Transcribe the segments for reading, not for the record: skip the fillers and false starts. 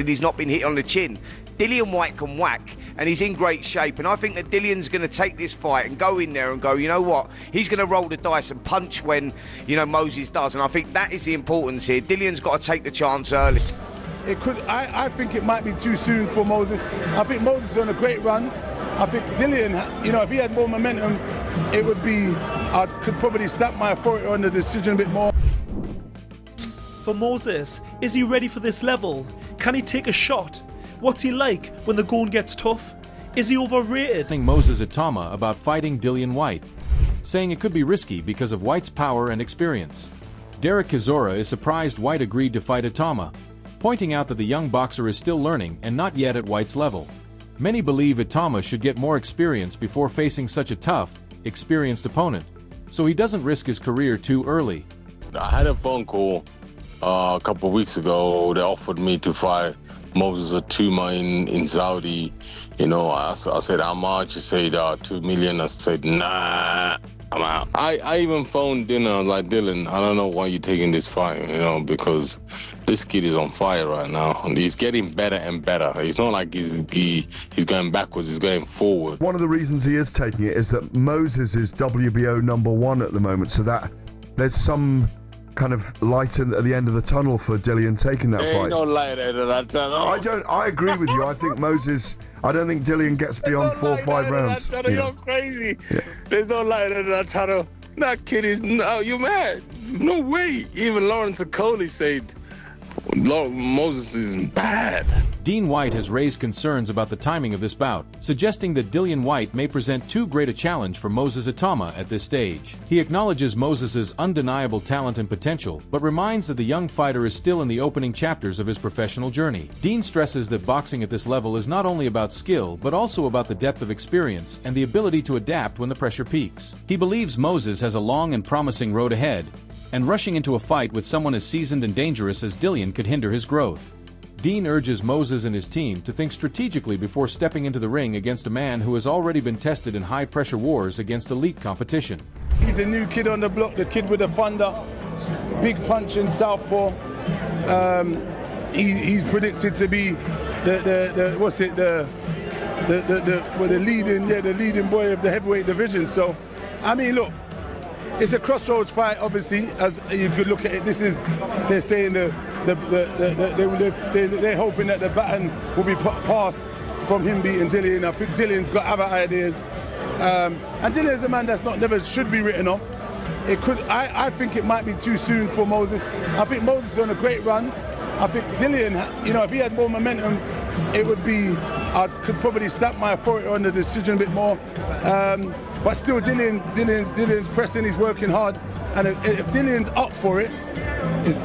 he's not been hit on the chin. Dillian Whyte can whack, and he's in great shape. And I think that Dillian's going to take this fight and go in there and go, you know what? He's going to roll the dice and punch when, you know, Moses does. And I think that is the importance here. Dillian's got to take the chance early. It could. I think it might be too soon for Moses. I think Moses is on a great run. I think Dillian, you know, if he had more momentum, it would be. I could probably stamp my authority on the decision a bit more. For Moses, is he ready for this level? Can he take a shot? What's he like when the going gets tough? Is he overrated? Moses Itauma about fighting Dillian Whyte, saying it could be risky because of Whyte's power and experience. Derek Kizora is surprised Whyte agreed to fight Itauma, pointing out that the young boxer is still learning and not yet at Whyte's level. Many believe Itauma should get more experience before facing such a tough, experienced opponent, so he doesn't risk his career too early. I had a phone call a couple of weeks ago. They offered me to fight Moses Itauma in Saudi. You know, I said, how much? He said, 2 million. I said, nah, I'm out. I even phoned Dylan. I was like, Dylan, I don't know why you're taking this fight, you know, because this kid is on fire right now. And he's getting better and better. It's not like he's going backwards, he's going forward. One of the reasons he is taking it is that Moses is WBO #1 at the moment, so that there's some kind of light at the end of the tunnel for Dillian taking that fight. Ain't no light at that tunnel. I agree with you. I think Moses, I don't think Dillian gets beyond 4 or 5 rounds. You're crazy. Yeah. There's no light at that tunnel. That kid is, no, you mad. No way. Even Lawrence Okoli said, Moses is bad. Dean Whyte has raised concerns about the timing of this bout, suggesting that Dillian Whyte may present too great a challenge for Moses Itauma at this stage. He acknowledges Moses's undeniable talent and potential, but reminds that the young fighter is still in the opening chapters of his professional journey. Dean stresses that boxing at this level is not only about skill, but also about the depth of experience and the ability to adapt when the pressure peaks. He believes Moses has a long and promising road ahead, and rushing into a fight with someone as seasoned and dangerous as Dillian could hinder his growth. Dean urges Moses and his team to think strategically before stepping into the ring against a man who has already been tested in high-pressure wars against elite competition. He's the new kid on the block, the kid with the thunder, big punch in southpaw. He's predicted to be the leading boy of the heavyweight division. So, I mean, look. It's a crossroads fight, obviously, as you could look at it. This is, they're saying they're hoping that the baton will be passed from him beating Dillian. I think Dillian's got other ideas. And Dillian's a man that's never should be written off. It could, I think it might be too soon for Moses. I think Moses is on a great run. I think Dillian, you know, if he had more momentum, it would be, I could probably stamp my authority on the decision a bit more. But still, Dillian's pressing, he's working hard. And if Dillian's up for it,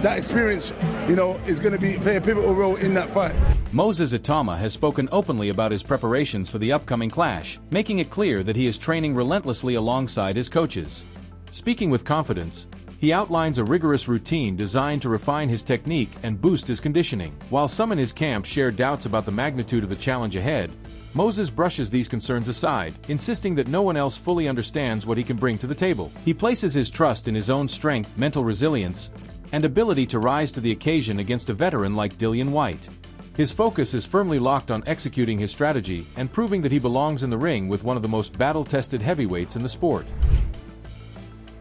that experience, you know, is going to play a pivotal role in that fight. Moses Itauma has spoken openly about his preparations for the upcoming clash, making it clear that he is training relentlessly alongside his coaches. Speaking with confidence, he outlines a rigorous routine designed to refine his technique and boost his conditioning. While some in his camp share doubts about the magnitude of the challenge ahead, Moses brushes these concerns aside, insisting that no one else fully understands what he can bring to the table. He places his trust in his own strength, mental resilience, and ability to rise to the occasion against a veteran like Dillian Whyte. His focus is firmly locked on executing his strategy and proving that he belongs in the ring with one of the most battle-tested heavyweights in the sport.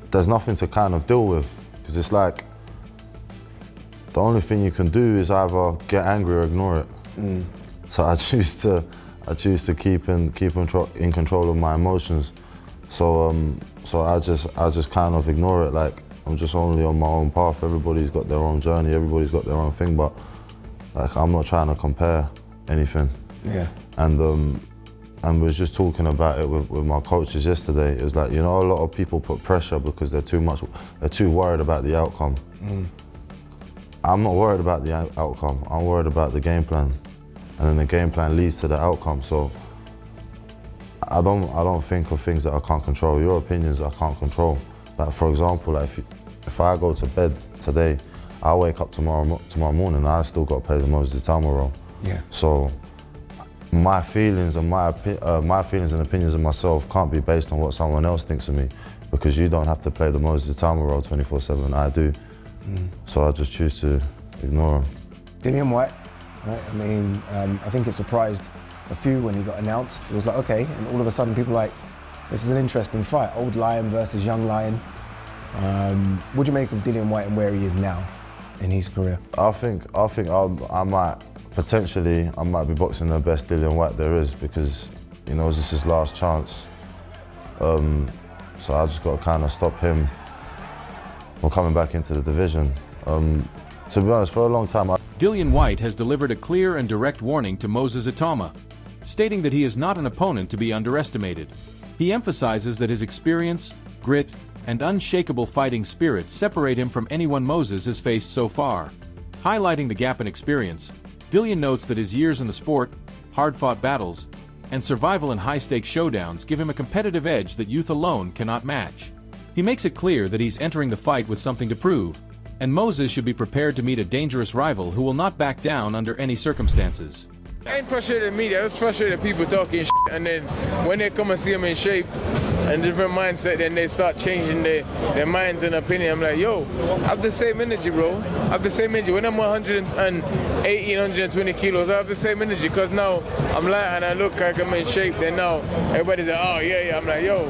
There's nothing to kind of deal with, because it's like the only thing you can do is either get angry or ignore it. So I choose to keep in control of my emotions. So I just kind of ignore it. Like, I'm just only on my own path. Everybody's got their own journey. Everybody's got their own thing. But like, I'm not trying to compare anything. Yeah. And we was just talking about it with my coaches yesterday. It was like, you know, a lot of people put pressure because they're too worried about the outcome. I'm not worried about the outcome. I'm worried about the game plan. And then the game plan leads to the outcome. So I don't think of things that I can't control. Your opinions I can't control. Like, for example, like if I go to bed today, I wake up tomorrow morning, I still got to play the Moses Itauma role. Yeah. So my feelings and my feelings and opinions of myself can't be based on what someone else thinks of me, because you don't have to play the Moses Itauma role 24/7. I do. So I just choose to ignore him. Dillian Whyte, right? I mean, I think it surprised a few when he got announced. It was like, okay, and all of a sudden people were like, this is an interesting fight, old lion versus young lion. What do you make of Dillian Whyte and where he is now in his career? I think I might be boxing the best Dillian Whyte there is, because you know, this is his last chance. So I just got to kind of stop him from coming back into the division. To be honest, for a long time, Dillian Whyte has delivered a clear and direct warning to Moses Itauma, stating that he is not an opponent to be underestimated. He emphasizes that his experience, grit, and unshakable fighting spirit separate him from anyone Moses has faced so far. Highlighting the gap in experience, Dillian notes that his years in the sport, hard-fought battles, and survival in high-stakes showdowns give him a competitive edge that youth alone cannot match. He makes it clear that he's entering the fight with something to prove, and Moses should be prepared to meet a dangerous rival who will not back down under any circumstances. I ain't frustrated the media, I was frustrated people talking shit, and then when they come and see him in shape and different mindset, then they start changing their minds and opinion. I'm like, yo, I have the same energy, bro. I have the same energy. When I'm 118, 120 kilos, I have the same energy, because now I'm light and I look like I'm in shape. Then now everybody's like, oh, yeah. I'm like, yo,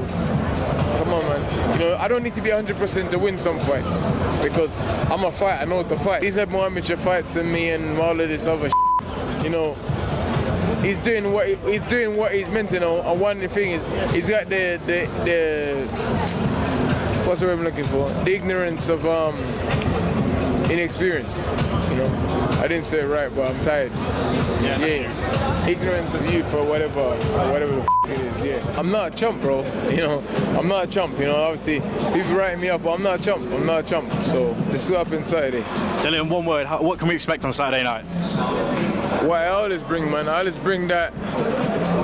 come on, man. You know, I don't need to be 100% to win some fights, because I'm a fighter, I know what to fight. He's had more amateur fights than me and all of this other shit, you know. He's doing what he's meant to know. And one thing is, he's got the what's the word I'm looking for? The ignorance of inexperience. You know, I didn't say it right, but I'm tired. Yeah. Ignorance of youth or whatever the it is. Yeah. I'm not a chump, bro. You know, I'm not a chump. You know, obviously people writing me up, but I'm not a chump. I'm not a chump. So let's go up on Saturday. Dillian, one word. What can we expect on Saturday night? What I always bring, man, I always bring that.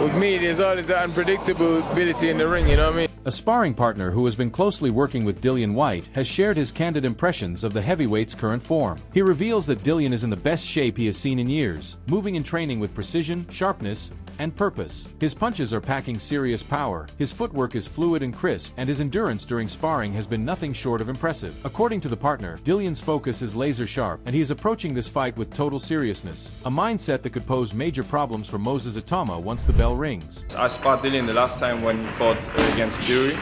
With me, there's always that unpredictability in the ring, you know what I mean? A sparring partner who has been closely working with Dillian Whyte has shared his candid impressions of the heavyweight's current form. He reveals that Dillian is in the best shape he has seen in years, moving and training with precision, sharpness, and purpose. His punches are packing serious power, his footwork is fluid and crisp, and his endurance during sparring has been nothing short of impressive. According to the partner, Dillian's focus is laser sharp, and he is approaching this fight with total seriousness, a mindset that could pose major problems for Moses Itauma once the bell rings. I sparred Dillian the last time when he fought against Fury,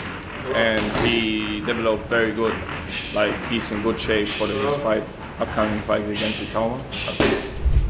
and he developed very good. Like, he's in good shape for his upcoming fight against Itauma.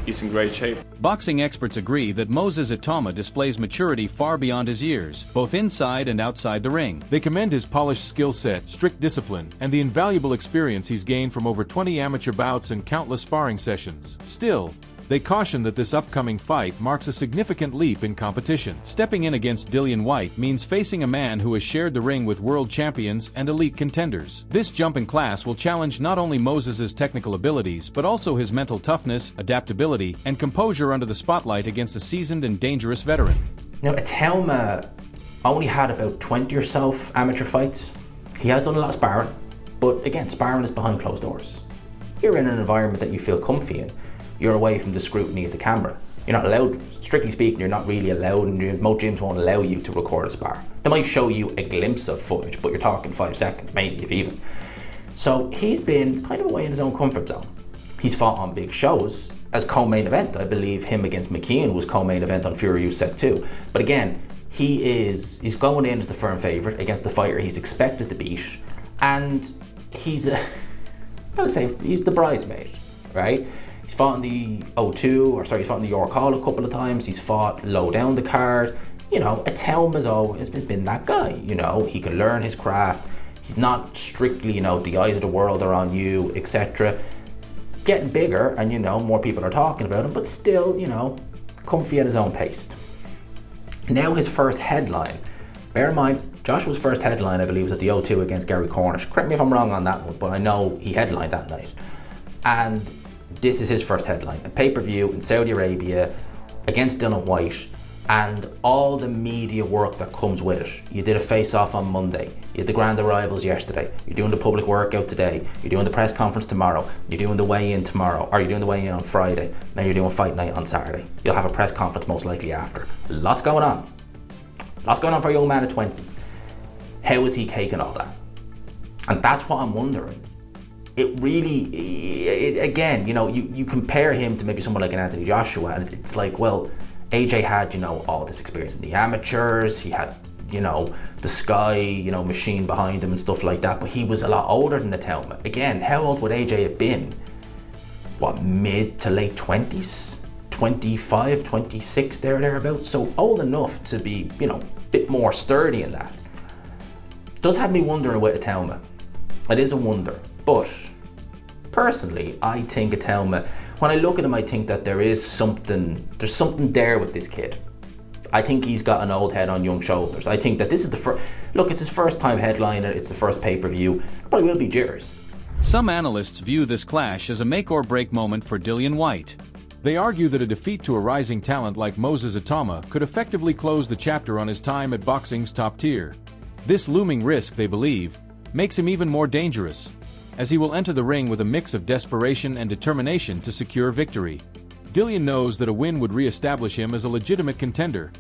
He's in great shape. Boxing experts agree that Moses Itauma displays maturity far beyond his years, both inside and outside the ring. They commend his polished skill set, strict discipline, and the invaluable experience he's gained from over 20 amateur bouts and countless sparring sessions. Still, they caution that this upcoming fight marks a significant leap in competition. Stepping in against Dillian Whyte means facing a man who has shared the ring with world champions and elite contenders. This jump in class will challenge not only Moses's technical abilities, but also his mental toughness, adaptability, and composure under the spotlight against a seasoned and dangerous veteran. You know, Itauma only had about 20 or so amateur fights. He has done a lot of sparring, but again, sparring is behind closed doors. You're in an environment that you feel comfy in. You're away from the scrutiny of the camera. You're not allowed, strictly speaking, you're not really allowed, and most gyms won't allow you to record a spar. They might show you a glimpse of footage, but you're talking 5 seconds, maybe if even. So he's been kind of away in his own comfort zone. He's fought on big shows as co-main event. I believe him against McKeon was co-main event on Fury USEC 2. But again, he's going in as the firm favourite against the fighter he's expected to beat, and he's the bridesmaid, right? He's fought in the he's fought in the York Hall a couple of times. He's fought low down the card. You know, Itauma's always been that guy. You know, he can learn his craft. He's not strictly, you know, the eyes of the world are on you, etc. Getting bigger, and you know, more people are talking about him, but still, you know, comfy at his own pace. Now his first headline. Bear in mind, Joshua's first headline, I believe, was at the O2 against Gary Cornish. Correct me if I'm wrong on that one, but I know he headlined that night. And this is his first headline, a pay-per-view in Saudi Arabia against Dillian Whyte, and all the media work that comes with it. You did a face-off on Monday, you had the grand arrivals yesterday, you're doing the public workout today, you're doing the press conference tomorrow, you're doing the weigh-in tomorrow, or you're doing the weigh-in on Friday, now you're doing fight night on Saturday. You'll have a press conference most likely after. Lots going on. Lots going on for a young man at 20. How is he taking all that? And that's what I'm wondering. it really, again, you know, you compare him to maybe someone like an Anthony Joshua, and it's like, well, AJ had, you know, all this experience in the amateurs. He had, you know, the Sky, you know, machine behind him and stuff like that, but he was a lot older than Itauma. Again, how old would AJ have been? What, mid to late 20s? 25, 26, thereabouts. So old enough to be, you know, a bit more sturdy in that. It does have me wondering with Itauma. It is a wonder. But personally, I think Itauma, when I look at him, I think that there's something there with this kid. I think he's got an old head on young shoulders. I think that this is the first, look, it's his first time headliner, it's the first pay-per-view, probably will be jitters. Some analysts view this clash as a make-or-break moment for Dillian Whyte. They argue that a defeat to a rising talent like Moses Itauma could effectively close the chapter on his time at boxing's top tier. This looming risk, they believe, makes him even more dangerous, as he will enter the ring with a mix of desperation and determination to secure victory. Dillian knows that a win would re-establish him as a legitimate contender,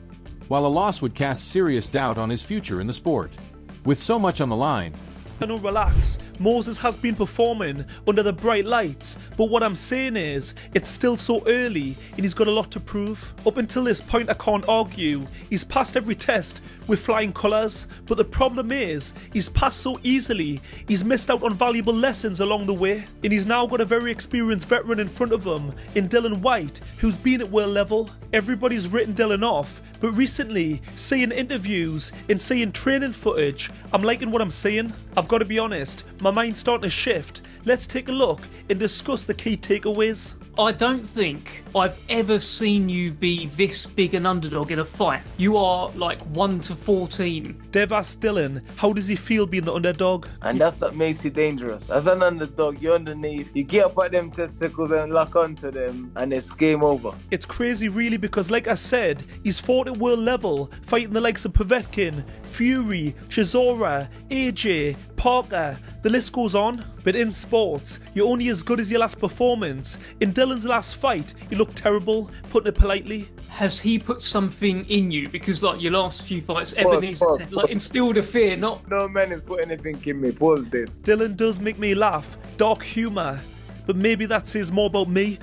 while a loss would cast serious doubt on his future in the sport. With so much on the line, No, relax. Moses has been performing under the bright lights, but what I'm saying is, it's still so early and he's got a lot to prove. Up until this point, I can't argue. He's passed every test with flying colours, but the problem is, he's passed so easily, he's missed out on valuable lessons along the way, and he's now got a very experienced veteran in front of him in Dillian Whyte, who's been at world level. Everybody's written Dillian off, but recently, seeing interviews and seeing training footage, I'm liking what I'm seeing. I've got to be honest, my mind's starting to shift. Let's take a look and discuss the key takeaways. I don't think I've ever seen you be this big an underdog in a fight. You are like 1-14. Dev asked Dillian, how does he feel being the underdog? And that's what makes it dangerous. As an underdog, you're underneath. You get up at them testicles and lock onto them, and it's game over. It's crazy really because like I said, he's fought at world level, fighting the likes of Povetkin, Fury, Chisora, AJ, Parker, the list goes on. But in sports, you're only as good as your last performance. In Dillian's last fight, he looked terrible, putting it politely. Has he put something in you? Because like your last few fights, Ebenezer like instilled a fear, not... No man has put anything in me. Pause this. Dillian does make me laugh, dark humour. But maybe that says more about me.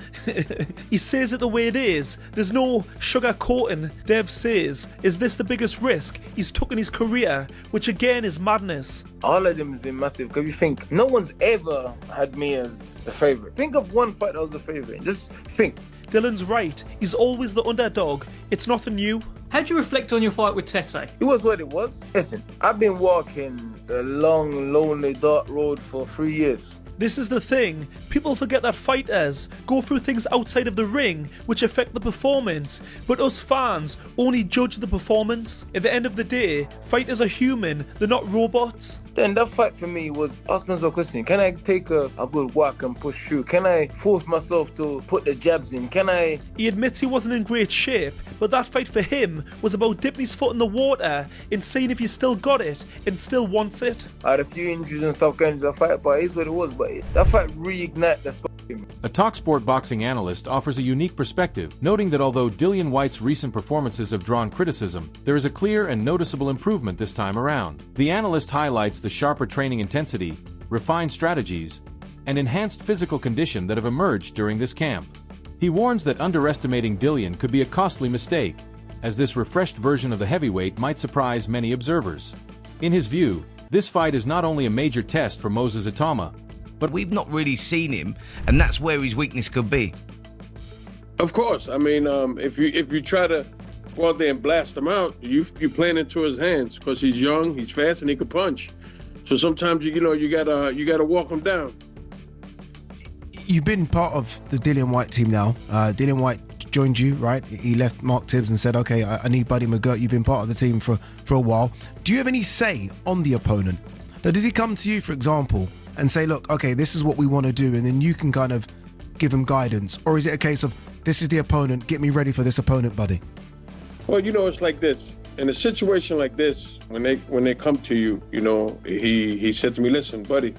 He says it the way it is. There's no sugar coating. Dev says, is this the biggest risk he's took in his career? Which again is madness. All of them has been massive because you think no one's ever had me as a favourite. Think of one fight that was a favourite. Just think. Dylan's right. He's always the underdog. It's nothing new. How do you reflect on your fight with Tete? It was what it was. Listen, I've been walking the long, lonely, dark road for 3 years. This is the thing, people forget that fighters go through things outside of the ring which affect the performance, but us fans only judge the performance. At the end of the day, fighters are human, they're not robots. Then that fight for me was ask myself a question, can I take a good walk and push through? Can I force myself to put the jabs in? Can I... He admits he wasn't in great shape, but that fight for him was about dipping his foot in the water and seeing if he still got it and still wants it. I had a few injuries and stuff going into the fight, but it's what it was. But that fight reignited the spark in me. A TalkSport boxing analyst offers a unique perspective, noting that although Dillian Whyte's recent performances have drawn criticism, there is a clear and noticeable improvement this time around. The analyst highlights the sharper training intensity, refined strategies, and enhanced physical condition that have emerged during this camp. He warns that underestimating Dillian could be a costly mistake, as this refreshed version of the heavyweight might surprise many observers. In his view, this fight is not only a major test for Moses Itauma, but we've not really seen him, and that's where his weakness could be. Of course, I mean, if you try to go out there and blast him out, you're playing into his hands because he's young, he's fast, and he can punch. So sometimes you gotta walk him down. You've been part of the Dillian Whyte team now. Dillian Whyte joined you, right? He left Mark Tibbs and said, okay, I need Buddy McGirt. You've been part of the team for a while. Do you have any say on the opponent? Now, does he come to you, for example, and say, look, okay, this is what we want to do, and then you can kind of give him guidance? Or is it a case of, this is the opponent, get me ready for this opponent, buddy? Well, it's like this. In a situation like this, when they come to you, he said to me, listen, buddy,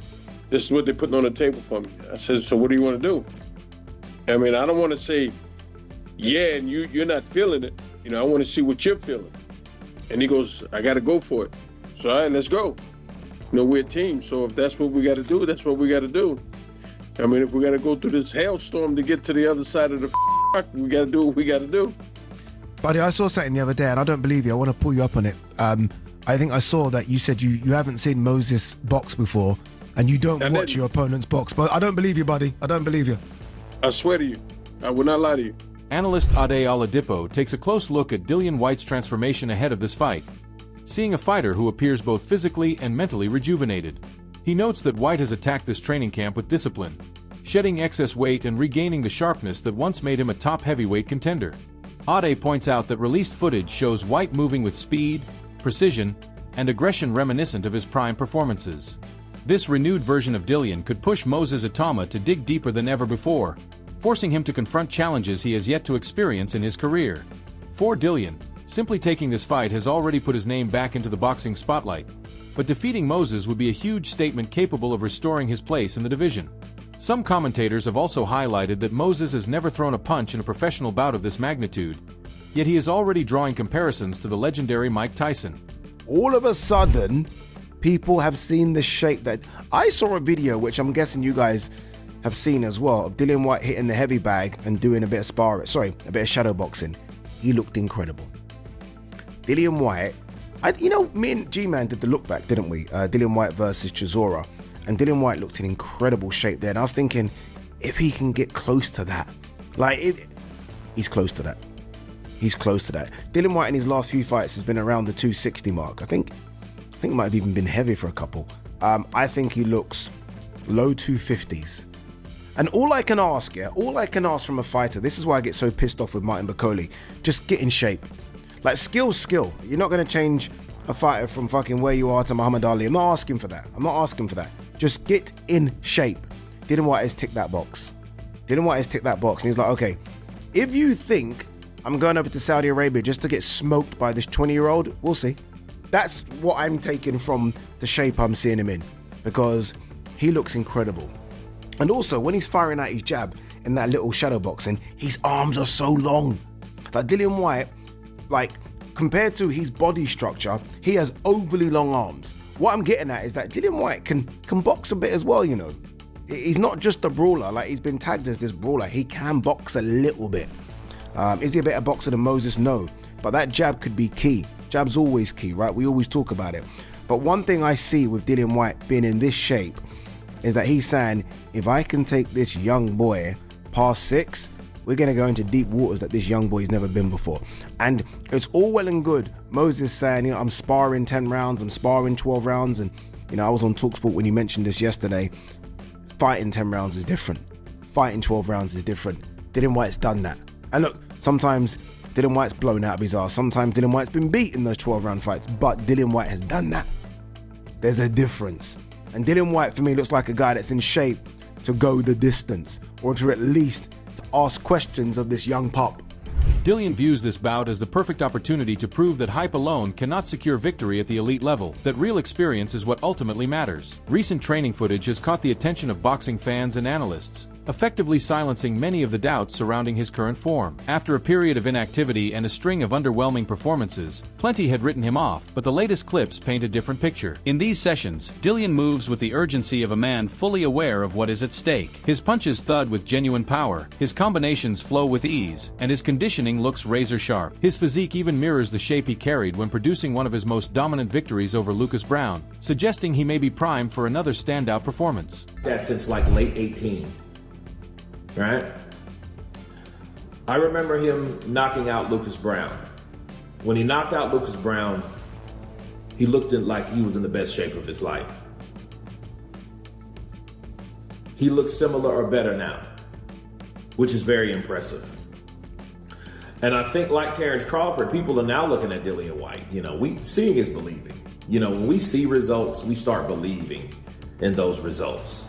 this is what they're putting on the table for me. I said, so what do you want to do? I mean, I don't want to say, yeah, and you're not feeling it. I want to see what you're feeling. And he goes, I got to go for it. So, all right, let's go. We're a team, so if that's what we got to do, that's what we got to do. I mean, if we got to go through this hailstorm to get to the other side of the we got to do what we got to do. Buddy, I saw something the other day, and I don't believe you. I want to pull you up on it. I think I saw that you said you haven't seen Moses box before, and you don't watch your opponent's box. But I don't believe you, buddy. I don't believe you. I swear to you. I will not lie to you. Analyst Ade Oladipo takes a close look at Dillian Whyte's transformation ahead of this fight, seeing a fighter who appears both physically and mentally rejuvenated. He notes that Whyte has attacked this training camp with discipline, shedding excess weight and regaining the sharpness that once made him a top heavyweight contender. Ade points out that released footage shows Whyte moving with speed, precision, and aggression reminiscent of his prime performances. This renewed version of Dillian could push Moses Itauma to dig deeper than ever before, forcing him to confront challenges he has yet to experience in his career. For Dillian, simply taking this fight has already put his name back into the boxing spotlight, but defeating Moses would be a huge statement capable of restoring his place in the division. Some commentators have also highlighted that Moses has never thrown a punch in a professional bout of this magnitude, yet he is already drawing comparisons to the legendary Mike Tyson. All of a sudden, people have seen the shape that... I saw a video, which I'm guessing you guys have seen as well, of Dillian Whyte hitting the heavy bag and doing a bit of a bit of shadow boxing. He looked incredible. Dillian Whyte, me and G-Man did the look back, didn't we? Dillian Whyte versus Chisora. And Dillian Whyte looked in incredible shape there. And I was thinking, if he can get close to that, he's close to that. He's close to that. Dillian Whyte in his last few fights has been around the 260 mark. I think it might have even been heavy for a couple. I think he looks low 250s. And all I can ask from a fighter, this is why I get so pissed off with Martin Bakole, just get in shape. Like, skill's skill. You're not going to change a fighter from fucking where you are to Muhammad Ali. I'm not asking for that. Just get in shape. Dillian Whyte has ticked that box. And he's like, okay, if you think I'm going over to Saudi Arabia just to get smoked by this 20-year-old, we'll see. That's what I'm taking from the shape I'm seeing him in, because he looks incredible. And also, when he's firing out his jab in that little shadow boxing, his arms are so long. Like, Dillian Whyte, compared to his body structure, he has overly long arms. What I'm getting at is that Dillian Whyte can box a bit as well, He's not just a brawler, like he's been tagged as this brawler. He can box a little bit. Is he a better boxer than Moses? No. But that jab could be key. Jab's always key, right? We always talk about it. But one thing I see with Dillian Whyte being in this shape is that he's saying, if I can take this young boy past 6, we're going to go into deep waters that this young boy's never been before. And it's all well and good Moses saying, I'm sparring 10 rounds, I'm sparring 12 rounds. And, I was on TalkSport when he mentioned this yesterday. Fighting 10 rounds is different. Fighting 12 rounds is different. Dillian Whyte's done that. And look, sometimes Dillian Whyte's blown out of his ass. Sometimes Dillian Whyte's been beat in those 12-round fights. But Dillian Whyte has done that. There's a difference. And Dillian Whyte, for me, looks like a guy that's in shape to go the distance, or to at least to ask questions of this young pup. Dillian views this bout as the perfect opportunity to prove that hype alone cannot secure victory at the elite level, that real experience is what ultimately matters. Recent training footage has caught the attention of boxing fans and analysts, effectively silencing many of the doubts surrounding his current form. After a period of inactivity and a string of underwhelming performances, plenty had written him off, but the latest clips paint a different picture. In these sessions, Dillian moves with the urgency of a man fully aware of what is at stake. His punches thud with genuine power, his combinations flow with ease, and his conditioning looks razor sharp. His physique even mirrors the shape he carried when producing one of his most dominant victories over Lucas Brown, suggesting he may be primed for another standout performance. That since late 18. Right? I remember him knocking out Lucas Brown. When he knocked out Lucas Brown, he looked like he was in the best shape of his life. He looks similar or better now, which is very impressive. And I think, like Terrence Crawford, people are now looking at Dillian Whyte. Seeing is believing. When we see results, we start believing in those results.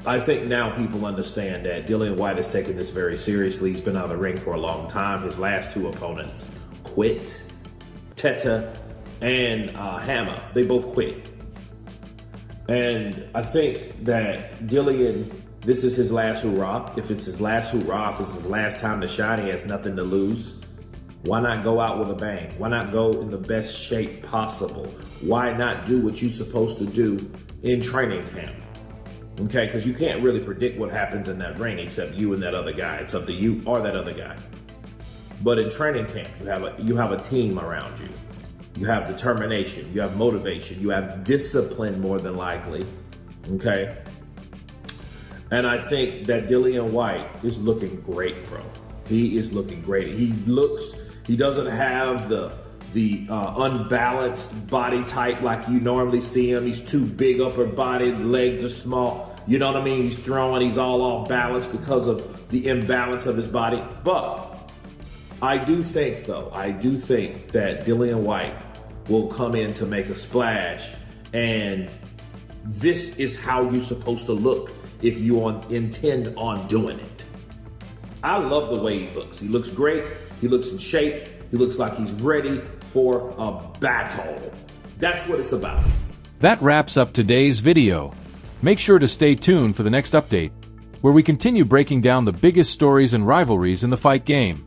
I think now people understand that Dillian Whyte has taken this very seriously. He's been out of the ring for a long time. His last 2 opponents quit. Teta and Hammer, they both quit. And I think that Dillian, this is his last hurrah. If it's his last hurrah, if it's his last time to shine, he has nothing to lose. Why not go out with a bang? Why not go in the best shape possible? Why not do what you're supposed to do in training camp? Okay, because you can't really predict what happens in that ring except you and that other guy. It's up to you or that other guy. But in training camp, you have a team around you. You have determination, you have motivation, you have discipline more than likely. Okay? And I think that Dillian Whyte is looking great, bro. He is looking great. He doesn't have the unbalanced body type like you normally see him. He's too big upper body, legs are small. You know what I mean? He's throwing, he's all off balance because of the imbalance of his body. But I do think that Dillian Whyte will come in to make a splash, and this is how you're supposed to look if you intend on doing it. I love the way he looks. He looks great. He looks in shape. He looks like he's ready for a battle. That's what it's about. That wraps up today's video. Make sure to stay tuned for the next update, where we continue breaking down the biggest stories and rivalries in the fight game.